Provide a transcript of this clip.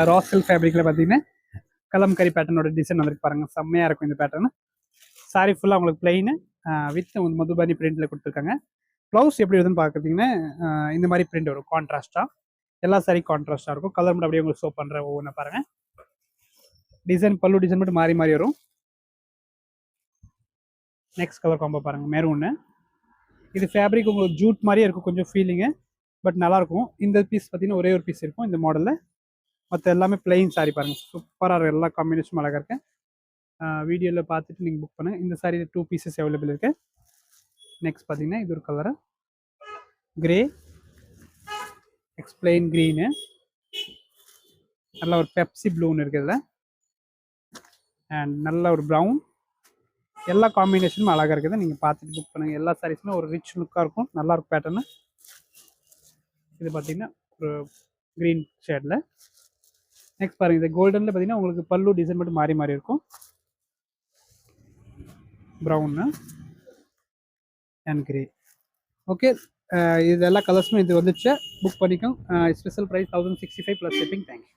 ராசல் ஃபேப்ரிக்கில் பார்த்தீங்கன்னா கலம்கரி பேட்டர்னோட டிசைன் வந்துருக்கு பாருங்கள், செம்மையாக இருக்கும் இந்த பேட்டர்னு. சாரி ஃபுல்லாக உங்களுக்கு பிளெயின் வித் மதுபானி பிரிண்டில் கொடுத்துருக்காங்க. ப்ளவுஸ் எப்படி வருதுன்னு பார்க்குறீங்கன்னா இந்த மாதிரி பிரிண்ட் வரும் கான்ட்ராஸ்ட்டாக. எல்லா சாரி கான்ட்ராஸ்ட்டாக இருக்கும். கலர் மட்டும் அப்படியே உங்களுக்கு ஷோ பண்ணுற ஒவ்வொன்று பாருங்கள். டிசைன் பல்லு டிசைன் மட்டும் மாறி மாறி வரும். நெக்ஸ்ட் கலர் காம்போ பாருங்கள், மெரூன்னு. இது ஃபேப்ரிக் உங்களுக்கு ஜூட் மாதிரியே இருக்கும் கொஞ்சம் ஃபீலிங்கு, பட் நல்லாயிருக்கும். இந்த பீஸ் பார்த்தீங்கன்னா ஒரே ஒரு பீஸ் இருக்கும் இந்த மாடலில். மற்ற எல்லாமே பிளெயின் சாரி பாருங்கள், சூப்பராக இருக்கும். எல்லா காம்பினேஷனும் அழகாக இருக்குது. வீடியோவில் பார்த்துட்டு நீங்கள் புக் பண்ணுங்கள். இந்த சாரி 2 பீசஸ் அவைலபிள் இருக்குது. நெக்ஸ்ட் பார்த்தீங்கன்னா இது ஒரு கலரு கிரே, எக்ஸ்பிளைன் க்ரீனு, நல்ல ஒரு பெப்சி ப்ளூன்னு இருக்குதுல, அண்ட் நல்ல ஒரு ப்ரௌன். எல்லா காம்பினேஷனும் அழகாக இருக்குது. நீங்கள் பார்த்துட்டு புக் பண்ணுங்கள். எல்லா சாரீஸுமே ஒரு ரிச் லுக்காக இருக்கும், நல்லாயிருக்கும் பேட்டர்னு. இது பார்த்தீங்கன்னா ஒரு க்ரீன் ஷேடில். நெக்ஸ்ட் பாருங்கள், இது கோல்டனில் பார்த்தீங்கன்னா உங்களுக்கு பல்லு டிசைன் மட்டும் மாறி மாறி இருக்கும். ப்ரௌன்னு அண்ட் கிரே. ஓகே, இது எல்லா கலர்ஸுமே இது வந்துச்சு. புக் பண்ணிக்கோங்க. Special price 1065 + shipping. தேங்க்யூ.